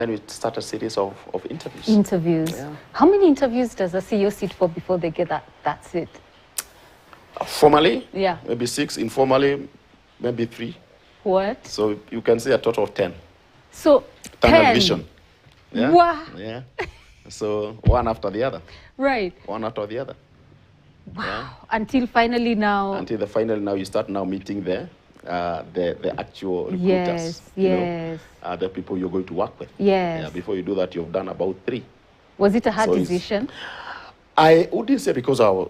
Then we start a series of interviews. Interviews. Yeah. How many interviews does a CEO sit for before they get that's it? Formally, yeah, maybe 6. Informally, maybe 3. What? So you can say a total of 10. So 10 vision. Yeah. Wow. Yeah. So one after the other. Right. One after the other. Wow. Yeah. Until finally now. Until the final now you start now meeting the actual recruiters. Yes. Yes. The people you're going to work with. Yes. Yeah, before you do that, you've done about 3. Was it a hard decision? I wouldn't say because I was,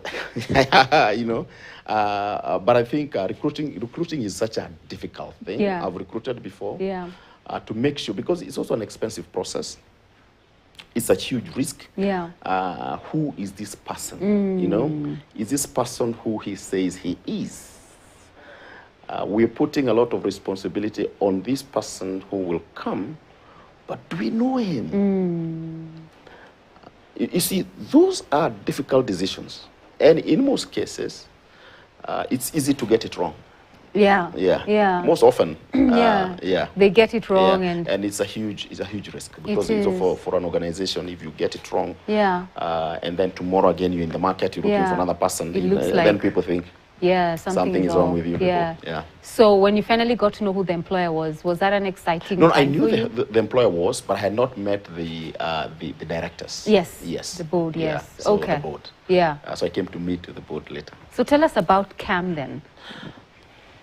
but I think recruiting is such a difficult thing. Yeah. I've recruited before. Yeah. To make sure, because it's also an expensive process. It's a huge risk. Yeah. Who is this person? Is this person who he says he is? We're putting a lot of responsibility on this person who will come, but do we know him? You see, those are difficult decisions. And in most cases, it's easy to get it wrong. Yeah. Yeah. Yeah. Most often. Yeah. Yeah. They get it wrong, and it's a huge risk, because for an organization, if you get it wrong, yeah, and then tomorrow again you're in the market, you're looking for another person, then people think something is wrong with you. Yeah. Yeah. So when you finally got to know who the employer was that an exciting No, time I knew for you? the employer was, but I had not met the directors. Yes. Yes. The board, yes. Yeah, so okay. the board. Yeah. So I came to meet the board later. So tell us about CAM then.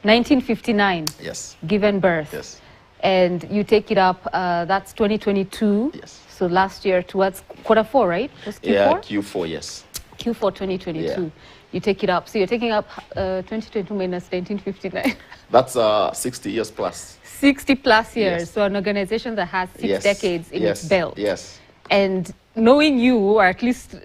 1959. Yes. Given birth. Yes. And you take it up, that's 2022. Yes. So last year towards Q4, right? Just Q4? Yeah, Q4, yes. Q4 2022. Yeah. You take it up. So you're taking up 2022 minus 1959. That's 60 years plus. 60 plus years. Yes. So an organization that has 6 Yes. decades in its belt. Yes. And knowing you, or at least,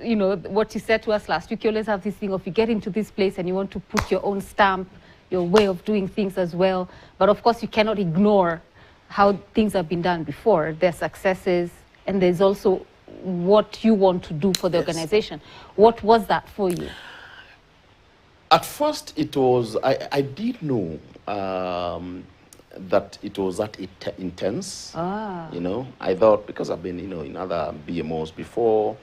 what you said to us last week, you always have this thing of you get into this place and you want to put your own stamp, your way of doing things as well. But of course, you cannot ignore how things have been done before. There's successes, and there's also what you want to do for the organization. What was that for you? At first, it was, I did know that it was that intense. I thought, because I've been, in other BMOs before,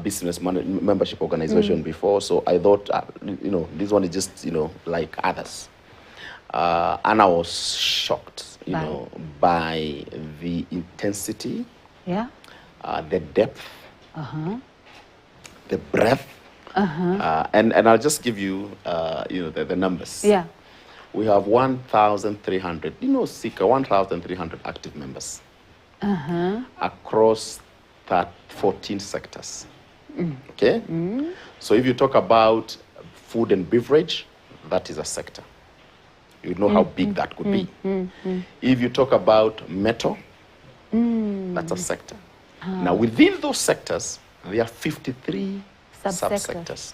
business membership organization before, so I thought, this one is just, like others. And I was shocked, by the intensity, the depth, the breadth, and I'll just give you, the numbers. Yeah. We have 1,300, Sika, 1,300 active members across 14 sectors. Okay? So if you talk about food and beverage, that is a sector. You know how big that could be. If you talk about metal, that's a sector. Now, within those sectors, there are 53 subsectors.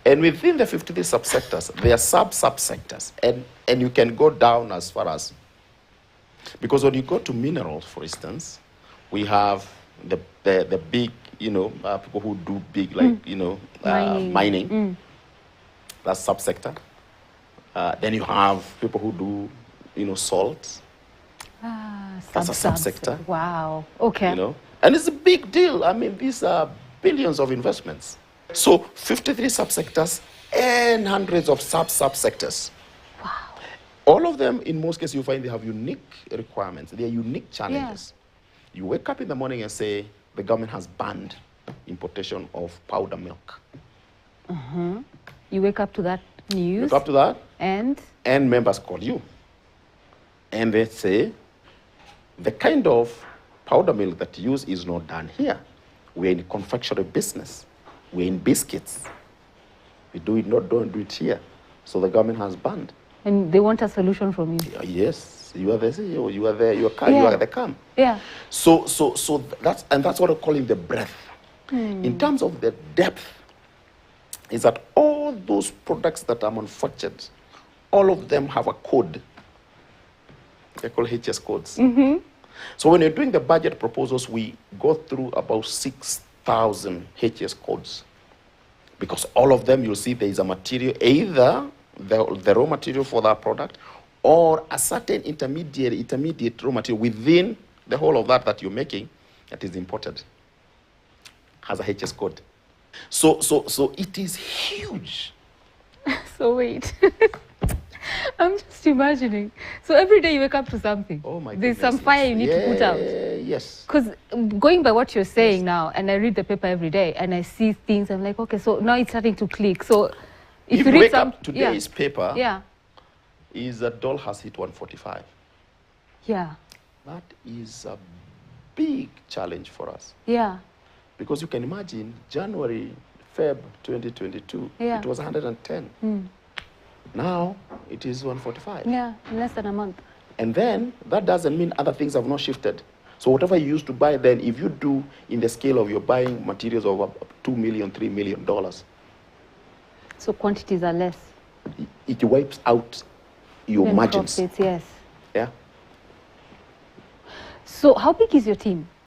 And within the 53 subsectors, there are subsectors. And you can go down as far as, because when you go to minerals, for instance, we have the big, people who do big, like, mining. That's subsector. Then you have people who do, salt. That's a subsector. Wow. Okay. And it's a big deal. I mean, these are billions of investments. So 53 subsectors and hundreds of subsectors. Wow. All of them, in most cases, you find they have unique requirements. They are unique challenges. Yeah. You wake up in the morning and say, the government has banned importation of powder milk. You wake up to that news. Wake up to that. And members call you. And they say, the kind of powder milk that you use is not done here. We're in confectionery business. We're in biscuits. We don't do it here. So the government has banned. And they want a solution from you. Yes, you are the CEO. You are the CAM. Yeah. So that's what I'm calling the breadth. In terms of the depth, is that all those products that are manufactured, all of them have a code. They're called HS codes. So when you're doing the budget proposals, we go through about 6,000 HS codes. Because all of them, you'll see there is a material, either the raw material for that product, or a certain intermediate raw material within the whole of that you're making, that is imported, has a HS code. So it is huge. So wait. I'm just imagining. So every day you wake up to something. Oh my There's goodness, some fire you need to put out. Yes. Because going by what you're saying now, and I read the paper every day, and I see things, I'm like, okay, so now it's starting to click. So if you read wake up, today's paper is that doll has hit 145. Yeah. That is a big challenge for us. Yeah. Because you can imagine January, Feb 2022, it was 110. Now it is 145. Yeah, in less than a month. And then that doesn't mean other things have not shifted. So whatever you used to buy then, if you do in the scale of your buying materials of $2 million, $3 million, so quantities are less. It wipes out your margins. Profits, yes. Yeah. So how big is your team?